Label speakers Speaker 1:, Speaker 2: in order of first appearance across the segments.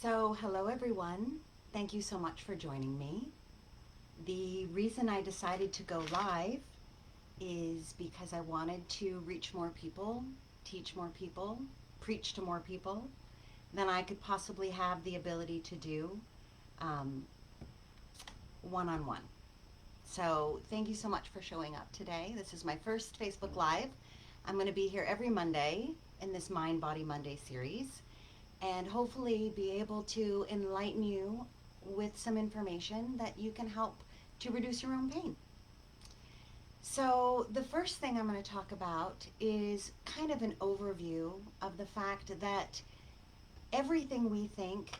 Speaker 1: So, hello everyone. Thank you so much for joining me. The reason I decided to go live is because I wanted to reach more people, teach more people, preach to more people than I could possibly have the ability to do um, one-on-one. So, thank you so much for showing up today. This is my first Facebook Live. I'm going to be here every Monday in this Mind Body Monday series, and hopefully be able to enlighten you with some information that you can help to reduce your own pain. So the first thing I'm going to talk about is kind of an overview of the fact that everything we think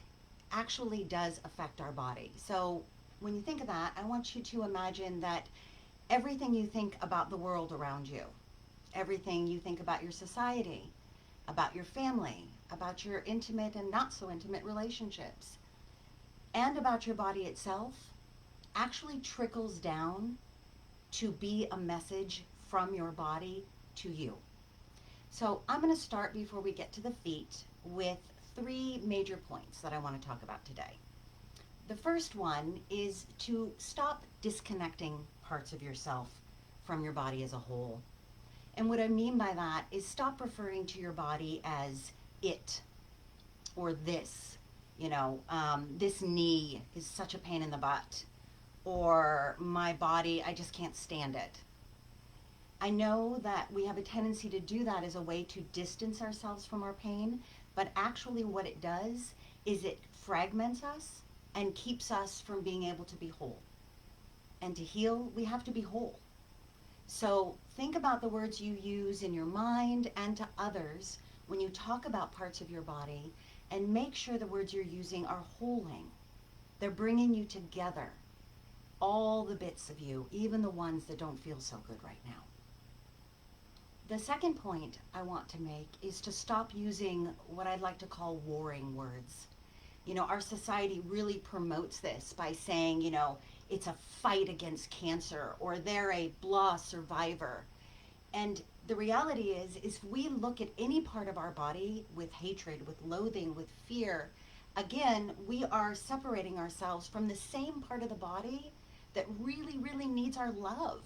Speaker 1: actually does affect our body. So when you think of that, I want you to imagine that everything you think about the world around you, everything you think about your society, about your family, about your intimate and not so intimate relationships, and about your body itself actually trickles down to be a message from your body to you. So I'm going to start before we get to the feet with three major points that I want to talk about today. The first one is to stop disconnecting parts of yourself from your body as a whole. And what I mean by that is stop referring to your body as it or this. This knee is such a pain in the butt, or my body, I just can't stand it. I know that we have a tendency to do that as a way to distance ourselves from our pain, but actually what it does is it fragments us and keeps us from being able to be whole. And to heal, we have to be whole. So think about the words you use in your mind and to others when you talk about parts of your body, and make sure the words you're using are holding. They're bringing you together, all the bits of you, even the ones that don't feel so good right now. The second point I want to make is to stop using what I'd like to call warring words. Our society really promotes this by saying, it's a fight against cancer, or they're a blah survivor. And the reality is if we look at any part of our body with hatred, with loathing, with fear, again, we are separating ourselves from the same part of the body that really, really needs our love.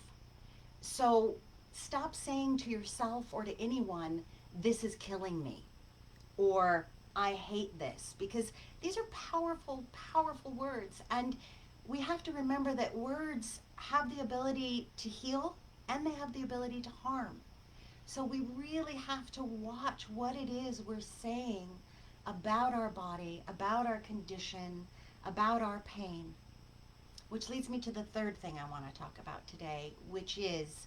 Speaker 1: So stop saying to yourself or to anyone, this is killing me, or I hate this, because these are powerful, powerful words. And we have to remember that words have the ability to heal and they have the ability to harm. So we really have to watch what it is we're saying about our body, about our condition, about our pain. Which leads me to the third thing I want to talk about today, which is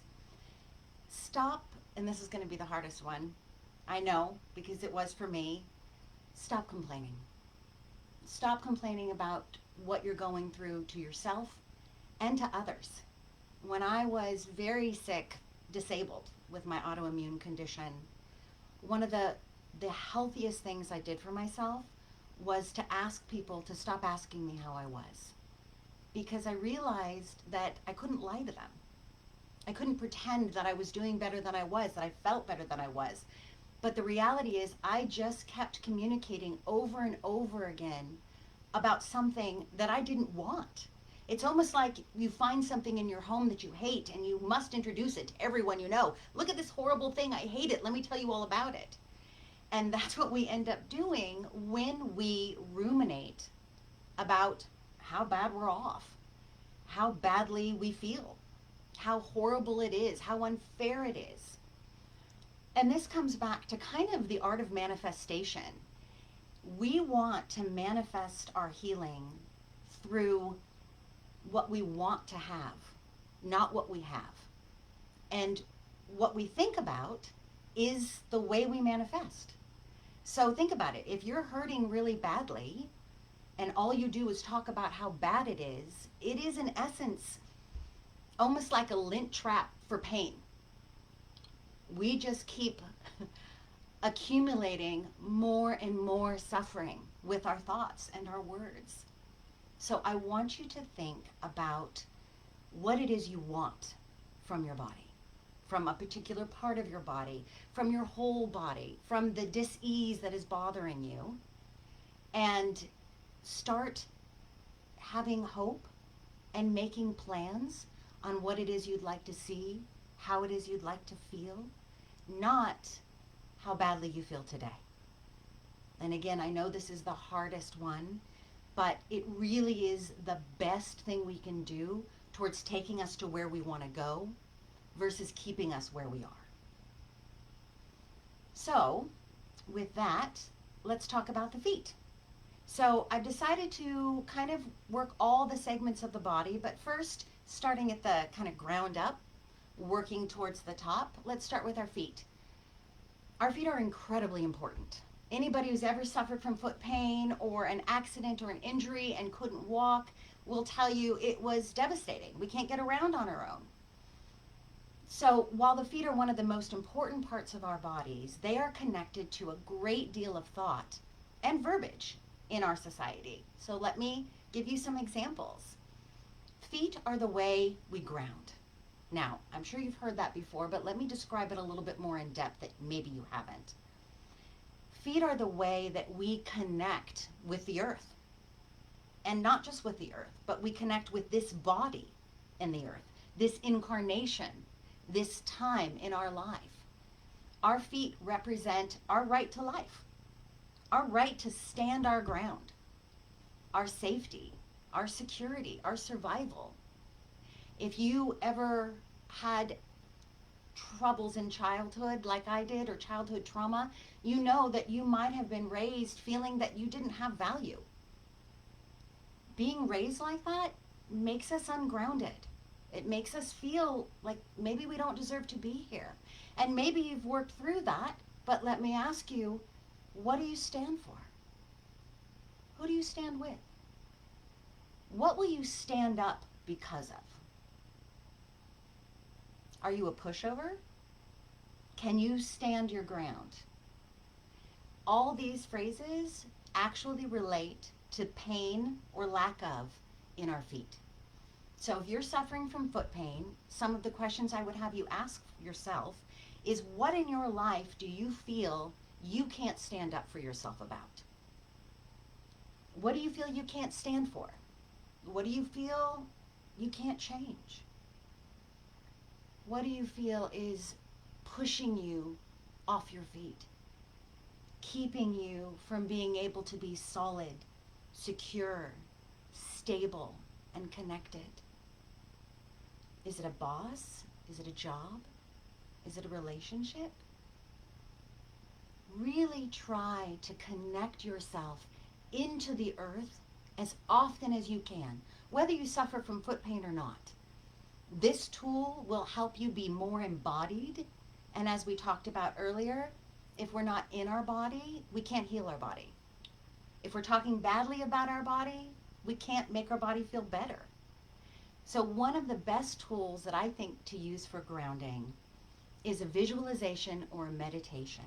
Speaker 1: stop, and this is going to be the hardest one, I know, because it was for me. Stop complaining. Stop complaining about what you're going through to yourself and to others. When I was very sick, disabled with my autoimmune condition, one of the healthiest things I did for myself was to ask people to stop asking me how I was. Because I realized that I couldn't lie to them. I couldn't pretend that I was doing better than I was, that I felt better than I was. But the reality is I just kept communicating over and over again about something that I didn't want. It's almost like you find something in your home that you hate and you must introduce it to everyone you know. Look at this horrible thing, I hate it, let me tell you all about it. And that's what we end up doing when we ruminate about how bad we're off, how badly we feel, how horrible it is, how unfair it is. And this comes back to kind of the art of manifestation. We want to manifest our healing through what we want to have, not what we have. And what we think about is the way we manifest. So think about it. If you're hurting really badly and all you do is talk about how bad it is in essence almost like a lint trap for pain. We just keep accumulating more and more suffering with our thoughts and our words. So I want you to think about what it is you want from your body, from a particular part of your body, from your whole body, from the dis-ease that is bothering you. And start having hope and making plans on what it is you'd like to see, how it is you'd like to feel, not how badly you feel today. And again, I know this is the hardest one, but it really is the best thing we can do towards taking us to where we want to go versus keeping us where we are. So, with that, let's talk about the feet. So I've decided to kind of work all the segments of the body, but first, starting at the kind of ground up, working towards the top, let's start with our feet. Our feet are incredibly important. Anybody who's ever suffered from foot pain or an accident or an injury and couldn't walk will tell you it was devastating. We can't get around on our own. So while the feet are one of the most important parts of our bodies, they are connected to a great deal of thought and verbiage in our society. So let me give you some examples. Feet are the way we ground. Now, I'm sure you've heard that before, but let me describe it a little bit more in depth that maybe you haven't. Feet are the way that we connect with the earth. And not just with the earth, but we connect with this body in the earth, this incarnation, this time in our life. Our feet represent our right to life, our right to stand our ground, our safety, our security, our survival. If you ever had troubles in childhood like I did, or childhood trauma, you know that you might have been raised feeling that you didn't have value. Being raised like that makes us ungrounded. It makes us feel like maybe we don't deserve to be here. And maybe you've worked through that, but let me ask you, what do you stand for? Who do you stand with? What will you stand up because of? Are you a pushover? Can you stand your ground? All these phrases actually relate to pain or lack of in our feet. So if you're suffering from foot pain, some of the questions I would have you ask yourself is, what in your life do you feel you can't stand up for yourself about? What do you feel you can't stand for? What do you feel you can't change? What do you feel is pushing you off your feet, keeping you from being able to be solid, secure, stable, and connected? Is it a boss? Is it a job? Is it a relationship? Really try to connect yourself into the earth as often as you can, whether you suffer from foot pain or not. This tool will help you be more embodied. And as we talked about earlier, if we're not in our body, we can't heal our body. If we're talking badly about our body, we can't make our body feel better. So one of the best tools that I think to use for grounding is a visualization or a meditation.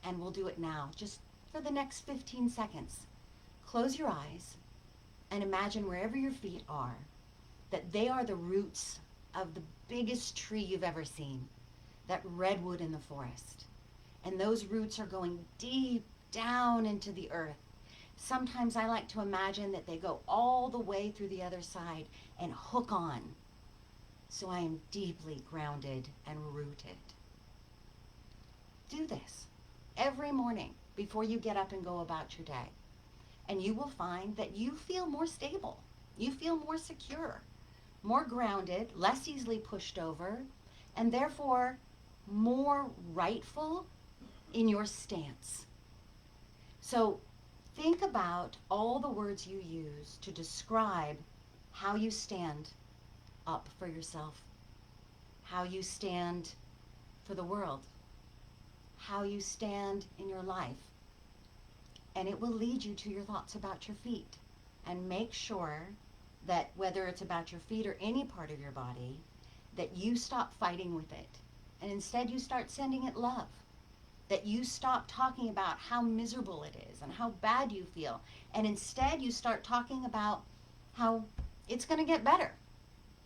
Speaker 1: And we'll do it now, just for the next 15 seconds. Close your eyes and imagine wherever your feet are, that they are the roots of the biggest tree you've ever seen, that redwood in the forest. And those roots are going deep down into the earth. Sometimes I like to imagine that they go all the way through the other side and hook on. So I am deeply grounded and rooted. Do this every morning before you get up and go about your day. And you will find that you feel more stable. You feel more secure, more grounded, less easily pushed over, and therefore more rightful in your stance. So think about all the words you use to describe how you stand up for yourself, how you stand for the world, how you stand in your life. And it will lead you to your thoughts about your feet. And make sure that whether it's about your feet or any part of your body, that you stop fighting with it. And instead you start sending it love. That you stop talking about how miserable it is and how bad you feel. And instead you start talking about how it's going to get better.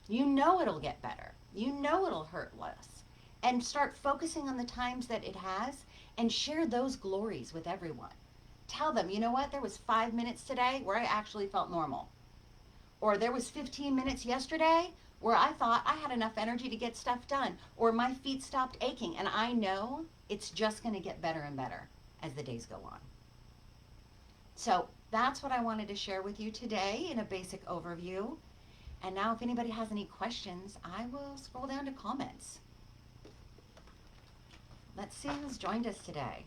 Speaker 1: You know it'll get better. You know it'll hurt less. And start focusing on the times that it has and share those glories with everyone. Tell them, you know what, there was 5 minutes today where I actually felt normal. Or there was 15 minutes yesterday where I thought I had enough energy to get stuff done. Or my feet stopped aching. And I know it's just going to get better and better as the days go on. So that's what I wanted to share with you today in a basic overview. And now if anybody has any questions, I will scroll down to comments. Let's see who's joined us today.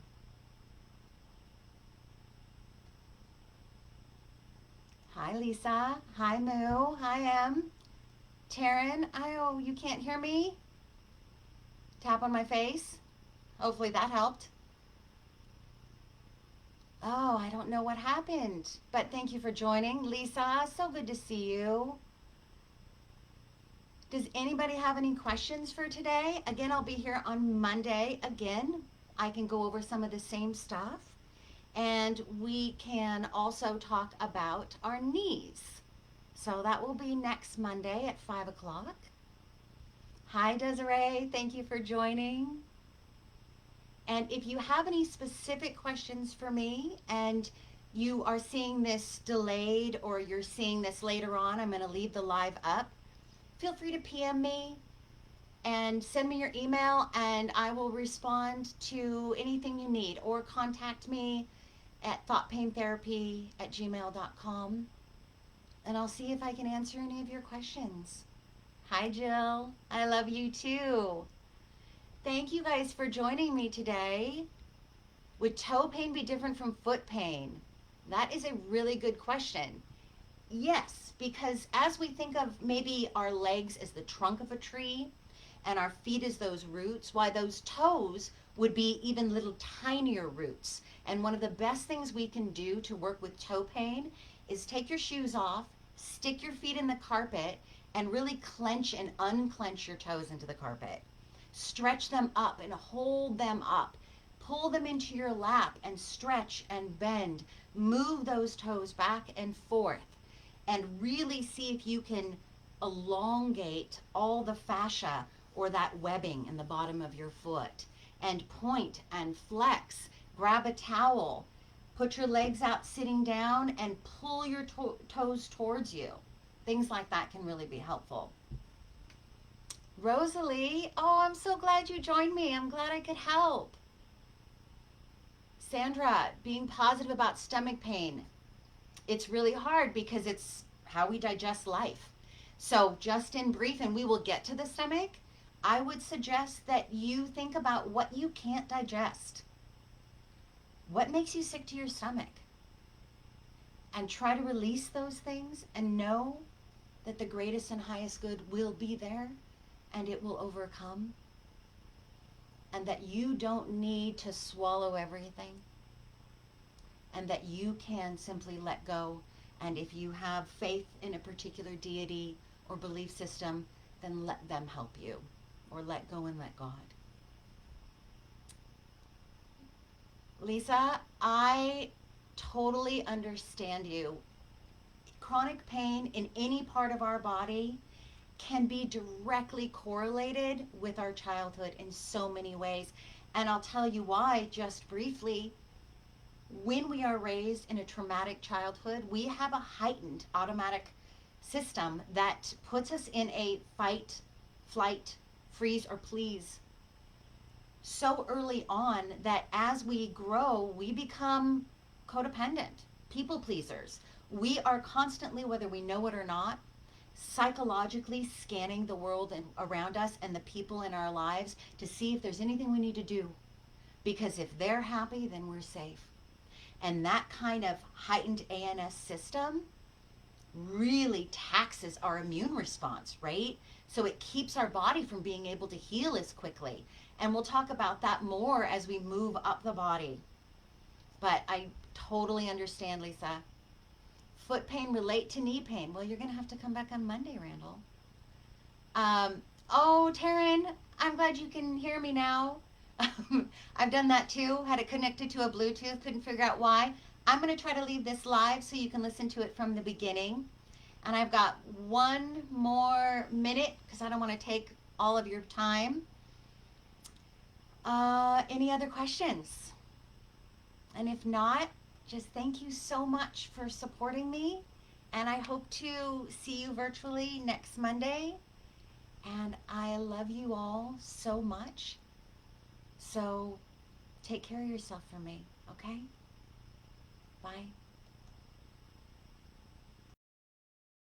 Speaker 1: Hi, Lisa. Hi, Moo. Hi, Em. Taryn, oh, you can't hear me? Tap on my face. Hopefully that helped. Oh, I don't know what happened, but thank you for joining. Lisa, so good to see you. Does anybody have any questions for today? Again, I'll be here on Monday again. I can go over some of the same stuff. And we can also talk about our knees. So that will be next Monday at 5 o'clock. Hi, Desiree. Thank you for joining. And if you have any specific questions for me and you are seeing this delayed or you're seeing this later on, I'm going to leave the live up. Feel free to PM me and send me your email and I will respond to anything you need, or contact me at thoughtpaintherapy@gmail.com and I'll see if I can answer any of your questions. Hi, Jill. I love you too. Thank you guys for joining me today. Would toe pain be different from foot pain? That is a really good question. Yes, because as we think of maybe our legs as the trunk of a tree and our feet as those roots, why those toes would be even little tinier roots. And one of the best things we can do to work with toe pain is take your shoes off, stick your feet in the carpet, and really clench and unclench your toes into the carpet. Stretch them up and hold them up. Pull them into your lap and stretch and bend. Move those toes back and forth and really see if you can elongate all the fascia or that webbing in the bottom of your foot. And point and flex. Grab a towel. Put your legs out sitting down and pull your toes towards you. Things like that can really be helpful. Rosalie, oh, I'm so glad you joined me. I'm glad I could help. Sandra, being positive about stomach pain. It's really hard because it's how we digest life. So just in brief, and we will get to the stomach, I would suggest that you think about what you can't digest. What makes you sick to your stomach? And try to release those things and know that the greatest and highest good will be there and it will overcome. And that you don't need to swallow everything. And that you can simply let go. And if you have faith in a particular deity or belief system, then let them help you. Or let go and let God. Lisa, I totally understand you. Chronic pain in any part of our body can be directly correlated with our childhood in so many ways. And I'll tell you why just briefly. When we are raised in a traumatic childhood, we have a heightened automatic system that puts us in a fight, flight, freeze, or please so early on that as we grow, we become codependent, people pleasers. We are constantly, whether we know it or not, psychologically scanning the world around us and the people in our lives to see if there's anything we need to do. Because if they're happy, then we're safe. And that kind of heightened ANS system really taxes our immune response, right? So it keeps our body from being able to heal as quickly. And we'll talk about that more as we move up the body. But I totally understand, Lisa. Foot pain relate to knee pain. Well, you're going to have to come back on Monday, Randall. Oh, Taryn, I'm glad you can hear me now. I've done that too. Had it connected to a Bluetooth. Couldn't figure out why. I'm going to try to leave this live so you can listen to it from the beginning. And I've got one more minute because I don't want to take all of your time. Any other questions? And if not, just thank you so much for supporting me. And I hope to see you virtually next Monday. And I love you all so much. So take care of yourself for me, okay? Bye.